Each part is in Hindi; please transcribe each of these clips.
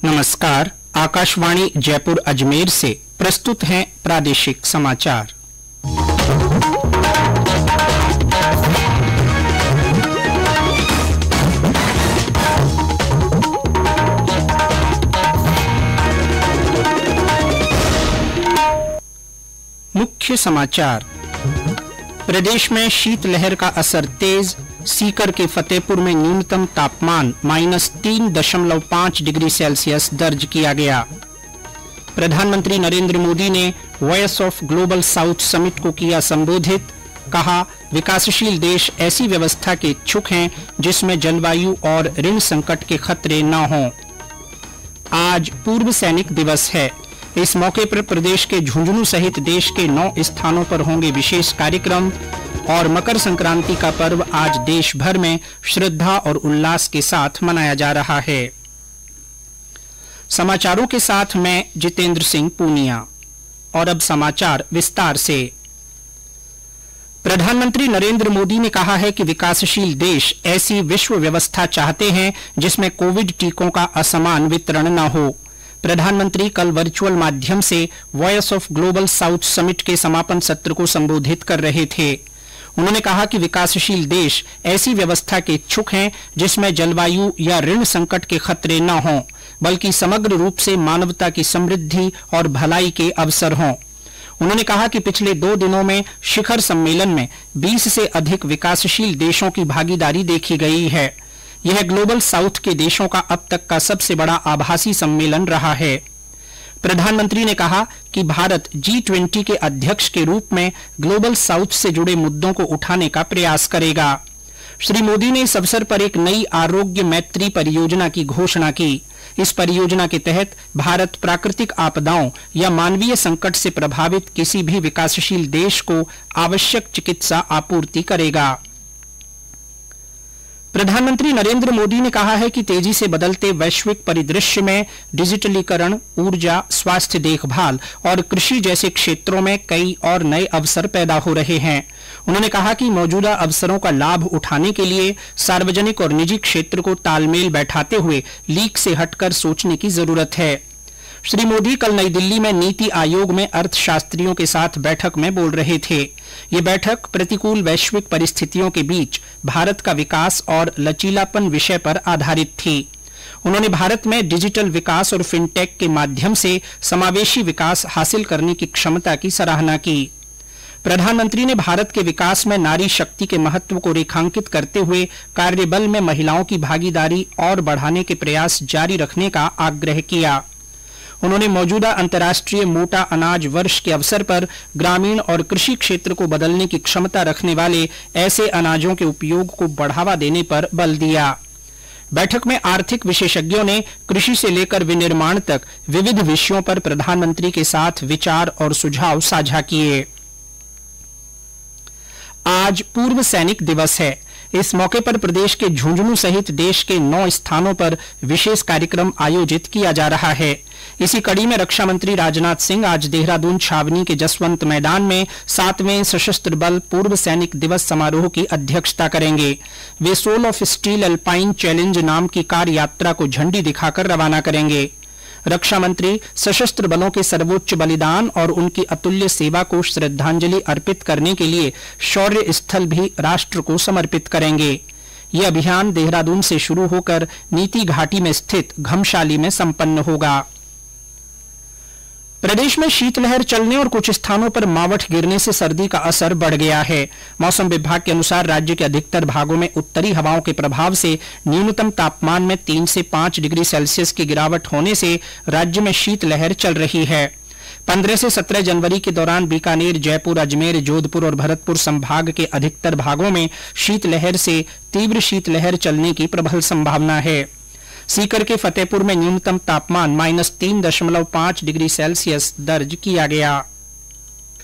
नमस्कार। आकाशवाणी जयपुर अजमेर से प्रस्तुत हैं प्रादेशिक समाचार। मुख्य समाचार। प्रदेश में शीतलहर का असर तेज। सीकर के फतेहपुर में न्यूनतम तापमान -3.5 डिग्री सेल्सियस दर्ज किया गया। प्रधानमंत्री नरेंद्र मोदी ने voice of global south summit को किया संबोधित। कहा, विकासशील देश ऐसी व्यवस्था के इच्छुक हैं जिसमें जलवायु और ऋण संकट के खतरे न हों। आज पूर्व सैनिक दिवस है। इस मौके पर प्रदेश के झुंझुनू सहित देश के 9 स्थानों पर होंगे विशेष कार्यक्रम। और मकर संक्रांति का पर्व आज देश भर में श्रद्धा और उल्लास के साथ मनाया जा रहा है। समाचारों के साथ मैं जितेंद्र सिंह पूनिया। और अब समाचार विस्तार से। प्रधानमंत्री नरेंद्र मोदी ने कहा है कि विकासशील देश ऐसी विश्व व्यवस्था चाहते हैं जिसमें कोविड टीकों का असमान वितरण न हो। प्रधानमंत्री कल वर्चुअल माध्यम से voice of global south summit के समापन सत्र को संबोधित कर रहे थे। उन्होंने कहा कि विकासशील देश ऐसी व्यवस्था के इच्छुक हैं जिसमें जलवायु या ऋण संकट के खतरे न हों, बल्कि समग्र रूप से मानवता की समृद्धि और भलाई के अवसर हों। उन्होंने कहा कि पिछले 2 दिनों में शिखर सम्मेलन में 20 से अधिक विकासशील देशों की भागीदारी देखी गई है। यह ग्लोबल साउथ के देशों का अब तक का सबसे बड़ा आभासी सम्मेलन रहा है। प्रधानमंत्री ने कहा कि भारत G20 के अध्यक्ष के रूप में ग्लोबल साउथ से जुड़े मुद्दों को उठाने का प्रयास करेगा। श्री मोदी ने इस अवसर पर एक नई आरोग्य मैत्री परियोजना की घोषणा की। इस परियोजना के तहत भारत प्राकृतिक आपदाओं या मानवीय संकट से प्रभावित किसी भी विकासशील देश को आवश्यक चिकित्सा आपूर्ति करेगा। प्रधानमंत्री नरेंद्र मोदी ने कहा है कि तेजी से बदलते वैश्विक परिदृश्य में डिजिटलीकरण, ऊर्जा, स्वास्थ्य देखभाल और कृषि जैसे क्षेत्रों में कई और नए अवसर पैदा हो रहे हैं। उन्होंने कहा कि मौजूदा अवसरों का लाभ उठाने के लिए सार्वजनिक और निजी क्षेत्र को तालमेल बैठाते हुए लीक से हटकर सोचने की जरूरत है। श्री मोदी कल नई दिल्ली में नीति आयोग में अर्थशास्त्रियों के साथ बैठक में बोल रहे थे। ये बैठक प्रतिकूल वैश्विक परिस्थितियों के बीच भारत का विकास और लचीलापन विषय पर आधारित थी। उन्होंने भारत में डिजिटल विकास और फिनटेक के माध्यम से समावेशी विकास हासिल करने की क्षमता की सराहना की। प्रधानमंत्री ने भारत के विकास में नारी शक्ति के महत्व को रेखांकित करते हुए कार्यबल में महिलाओं की भागीदारी और बढ़ाने के प्रयास जारी रखने का आग्रह किया। उन्होंने मौजूदा अंतर्राष्ट्रीय मोटा अनाज वर्ष के अवसर पर ग्रामीण और कृषि क्षेत्र को बदलने की क्षमता रखने वाले ऐसे अनाजों के उपयोग को बढ़ावा देने पर बल दिया। बैठक में आर्थिक विशेषज्ञों ने कृषि से लेकर विनिर्माण तक विविध विषयों पर प्रधानमंत्री के साथ विचार और सुझाव साझा किए। आज पूर्व सैनिक दिवस है। इस मौके पर प्रदेश के झुंझुनू सहित देश के 9 स्थानों पर विशेष कार्यक्रम आयोजित किया जा रहा है। इसी कड़ी में रक्षा मंत्री राजनाथ सिंह आज देहरादून छावनी के जसवंत मैदान में 7वें सशस्त्र बल पूर्व सैनिक दिवस समारोह की अध्यक्षता करेंगे। वे soul of steel alpine challenge नाम की कार यात्रा को झंडी दिखाकर रवाना करेंगे। रक्षा मंत्री सशस्त्र बलों के सर्वोच्च बलिदान और उनकी अतुल्य सेवा को श्रद्धांजलि अर्पित करने के लिए शौर्य स्थल भी राष्ट्र को समर्पित करेंगे। ये अभियान देहरादून से शुरू होकर नीति घाटी में स्थित घमशाली में संपन्न होगा। प्रदेश में शीतलहर चलने और कुछ स्थानों पर मावठ गिरने से सर्दी का असर बढ़ गया है। मौसम विभाग के अनुसार राज्य के अधिकतर भागों में उत्तरी हवाओं के प्रभाव से न्यूनतम तापमान में 3 से 5 डिग्री सेल्सियस की गिरावट होने से राज्य में शीतलहर चल रही है। 15 से 17 जनवरी के दौरान बीकानेर, जयपुर, अजमेर, जोधपुर और भरतपुर संभाग के अधिकतर भागों में शीतलहर से तीव्र शीतलहर चलने की प्रबल संभावना है। सीकर के फतेहपुर में न्यूनतम तापमान -3.5 डिग्री सेल्सियस दर्ज किया गया।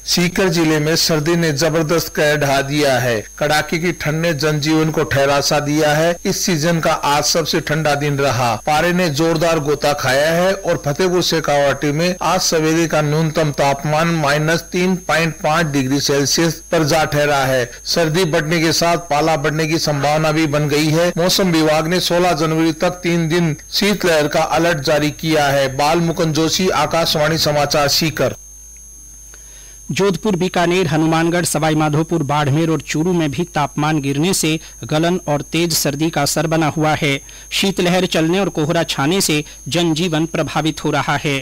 सीकर जिले में सर्दी ने जबरदस्त कहर ढा दिया है। कड़ाके की ठंड ने जनजीवन को ठहरा सा दिया है। इस सीजन का आज सबसे ठंडा दिन रहा। पारे ने जोरदार गोता खाया है और फतेहपुर शेखावाटी में आज सवेरे का न्यूनतम तापमान -3.5 डिग्री सेल्सियस पर जा ठहरा है। सर्दी बढ़ने के साथ पाला बढ़ने की संभावना भी बन गई है। मौसम विभाग ने 16 जनवरी तक 3 दिन शीतलहर का अलर्ट जारी किया है। बाल मुकुंद जोशी, आकाशवाणी समाचार, सीकर। जोधपुर, बीकानेर, हनुमानगढ़, सवाईमाधोपुर, बाड़मेर और चूरू में भी तापमान गिरने से गलन और तेज सर्दी का असर बना हुआ है। शीतलहर चलने और कोहरा छाने से जनजीवन प्रभावित हो रहा है।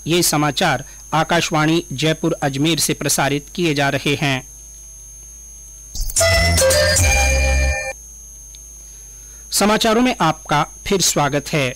ये समाचार आकाशवाणी जयपुर अजमेर से प्रसारित किए जा रहे हैं। समाचारों में आपका फिर स्वागत है।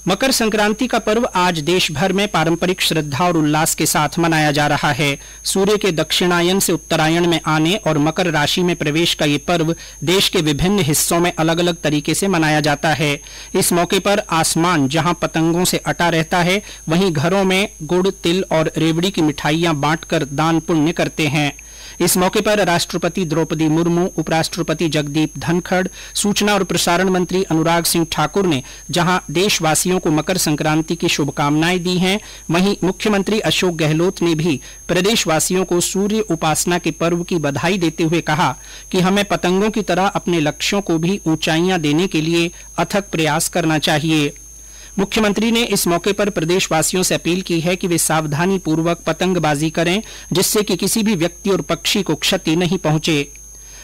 मकर संक्रांति का पर्व आज देश भर में पारंपरिक श्रद्धा और उल्लास के साथ मनाया जा रहा है। सूर्य के दक्षिणायन से उत्तरायण में आने और मकर राशि में प्रवेश का ये पर्व देश के विभिन्न हिस्सों में अलग अलग तरीके से मनाया जाता है। इस मौके पर आसमान जहां पतंगों से अटा रहता है, वहीं घरों में गुड़, तिल और रेवड़ी की मिठाइयां बांटकर दान पुण्य करते हैं। इस मौके पर राष्ट्रपति द्रौपदी मुर्मू, उपराष्ट्रपति जगदीप धनखड़, सूचना और प्रसारण मंत्री अनुराग सिंह ठाकुर ने जहां देशवासियों को मकर संक्रांति की शुभकामनाएं दी हैं, वहीं मुख्यमंत्री अशोक गहलोत ने भी प्रदेशवासियों को सूर्य उपासना के पर्व की बधाई देते हुए कहा कि हमें पतंगों की तरह अपने लक्ष्यों को भी ऊंचाइयां देने के लिए अथक प्रयास करना चाहिए। मुख्यमंत्री ने इस मौके पर प्रदेशवासियों से अपील की है कि वे सावधानी पूर्वक पतंगबाजी करें, जिससे कि किसी भी व्यक्ति और पक्षी को क्षति नहीं पहुंचे।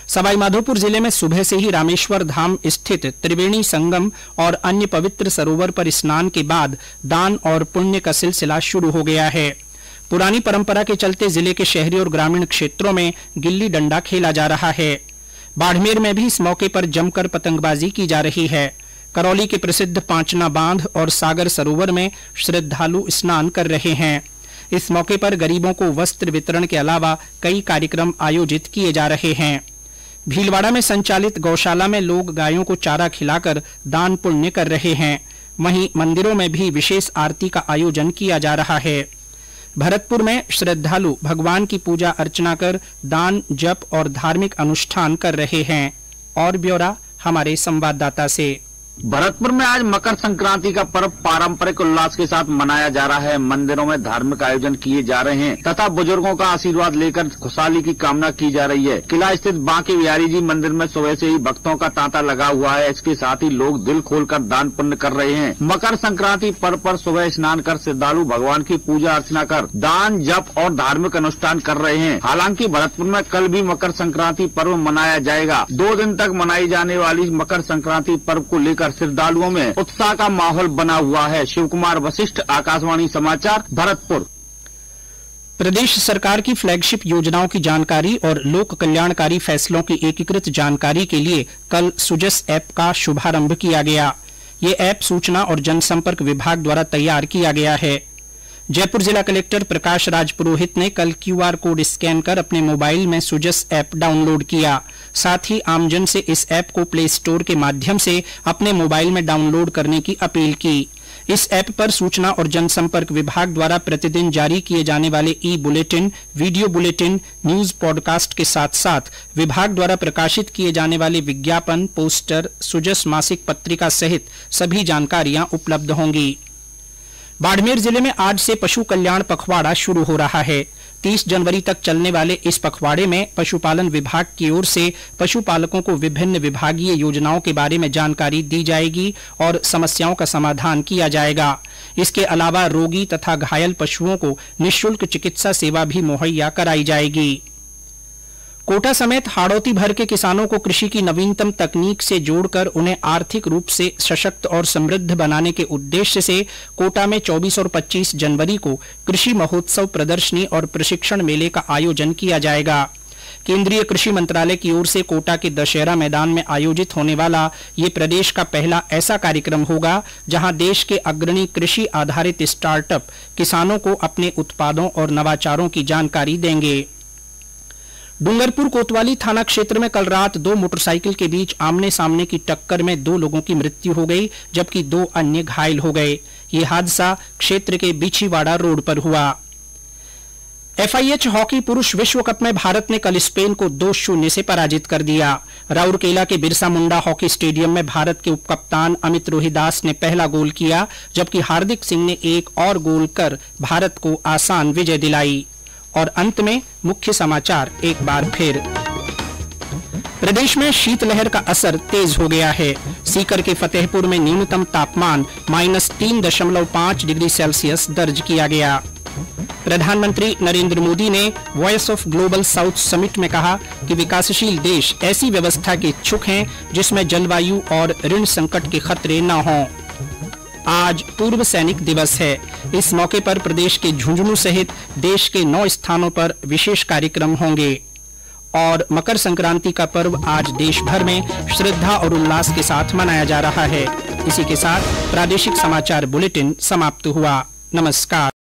सवाईमाधोपुर जिले में सुबह से ही रामेश्वर धाम स्थित त्रिवेणी संगम और अन्य पवित्र सरोवर पर स्नान के बाद दान और पुण्य का सिलसिला शुरू हो गया है। पुरानी परंपरा के चलते जिले के शहरी और ग्रामीण क्षेत्रों में गिल्ली डंडा खेला जा रहा है। बाड़मेर में भी इस मौके पर जमकर पतंगबाजी की जा रही है। करौली के प्रसिद्ध पांचना बांध और सागर सरोवर में श्रद्धालु स्नान कर रहे हैं। इस मौके पर गरीबों को वस्त्र वितरण के अलावा कई कार्यक्रम आयोजित किए जा रहे हैं। भीलवाड़ा में संचालित गौशाला में लोग गायों को चारा खिलाकर दान पुण्य कर रहे हैं। वहीं मंदिरों में भी विशेष आरती का आयोजन किया जा रहा है। भरतपुर में श्रद्धालु भगवान की पूजा अर्चना कर दान, जप और धार्मिक अनुष्ठान कर रहे हैं। और ब्यौरा हमारे संवाददाता से। भरतपुर में आज मकर संक्रांति का पर्व पारंपरिक उल्लास के साथ मनाया जा रहा है। मंदिरों में धार्मिक आयोजन किए जा रहे हैं तथा बुजुर्गों का आशीर्वाद लेकर खुशहाली की कामना की जा रही है। किला स्थित बांके बिहारी जी मंदिर में सुबह से ही भक्तों का तांता लगा हुआ है। इसके साथ ही लोग दिल खोलकर दान पुण्य कर रहे हैं। मकर संक्रांति पर्व पर सुबह स्नान कर श्रद्धालु भगवान की पूजा अर्चना कर दान, जप और धार्मिक अनुष्ठान कर रहे हैं। हालांकि भरतपुर में कल भी मकर संक्रांति पर्व मनाया जाएगा। 2 दिन तक मनाई जाने वाली मकर संक्रांति पर्व को लेकर श्रद्धालुओं में उत्साह का माहौल बना हुआ है। शिव कुमार वशिष्ठ, आकाशवाणी समाचार, भरतपुर। प्रदेश सरकार की फ्लैगशिप योजनाओं की जानकारी और लोक कल्याणकारी फैसलों की एकीकृत जानकारी के लिए कल सुजस ऐप का शुभारंभ किया गया। ये ऐप सूचना और जनसंपर्क विभाग द्वारा तैयार किया गया है। जयपुर जिला कलेक्टर प्रकाश राज पुरोहित ने कल QR कोड स्कैन कर अपने मोबाइल में सुजस ऐप डाउनलोड किया। साथ ही आमजन से इस ऐप को प्ले स्टोर के माध्यम से अपने मोबाइल में डाउनलोड करने की अपील की। इस ऐप पर सूचना और जनसंपर्क विभाग द्वारा प्रतिदिन जारी किए जाने वाले ई-बुलेटिन, वीडियो बुलेटिन, न्यूज पॉडकास्ट के साथ साथ विभाग द्वारा प्रकाशित किए जाने वाले विज्ञापन, पोस्टर, सुजस मासिक पत्रिका सहित सभी जानकारियां उपलब्ध होंगी। बाड़मेर जिले में आज से पशु कल्याण पखवाड़ा शुरू हो रहा है। 30 जनवरी तक चलने वाले इस पखवाड़े में पशुपालन विभाग की ओर से पशुपालकों को विभिन्न विभागीय योजनाओं के बारे में जानकारी दी जाएगी और समस्याओं का समाधान किया जाएगा। इसके अलावा रोगी तथा घायल पशुओं को निःशुल्क चिकित्सा सेवा भी मुहैया कराई जाएगी। कोटा समेत हाड़ौती भर के किसानों को कृषि की नवीनतम तकनीक से जोड़कर उन्हें आर्थिक रूप से सशक्त और समृद्ध बनाने के उद्देश्य से कोटा में 24 और 25 जनवरी को कृषि महोत्सव, प्रदर्शनी और प्रशिक्षण मेले का आयोजन किया जाएगा। केंद्रीय कृषि मंत्रालय की ओर से कोटा के दशहरा मैदान में आयोजित होने वाला ये प्रदेश का पहला ऐसा कार्यक्रम होगा जहां देश के अग्रणी कृषि आधारित स्टार्टअप किसानों को अपने उत्पादों और नवाचारों की जानकारी देंगे। डूंगरपुर कोतवाली थाना क्षेत्र में कल रात 2 मोटरसाइकिल के बीच आमने सामने की टक्कर में 2 लोगों की मृत्यु हो गई, जबकि 2 अन्य घायल हो गए। ये हादसा क्षेत्र के बिछीवाड़ा रोड पर हुआ। FIH हॉकी पुरुष विश्व कप में भारत ने कल स्पेन को 2-0 से पराजित कर दिया। राउरकेला के बिरसा मुंडा हॉकी स्टेडियम में भारत के उपकप्तान अमित रोहिदास ने पहला गोल किया, जबकि हार्दिक सिंह ने एक और गोल कर भारत को आसान विजय दिलाई। और अंत में मुख्य समाचार एक बार फिर। प्रदेश में शीतलहर का असर तेज हो गया है। सीकर के फतेहपुर में न्यूनतम तापमान -3.5 डिग्री सेल्सियस दर्ज किया गया। प्रधानमंत्री नरेंद्र मोदी ने voice of global south summit में कहा कि विकासशील देश ऐसी व्यवस्था के इच्छुक हैं जिसमें जलवायु और ऋण संकट के खतरे न हों। आज पूर्व सैनिक दिवस है। इस मौके पर प्रदेश के झुंझुनू सहित देश के 9 स्थानों पर विशेष कार्यक्रम होंगे। और मकर संक्रांति का पर्व आज देश भर में श्रद्धा और उल्लास के साथ मनाया जा रहा है। इसी के साथ प्रादेशिक समाचार बुलेटिन समाप्त हुआ। नमस्कार।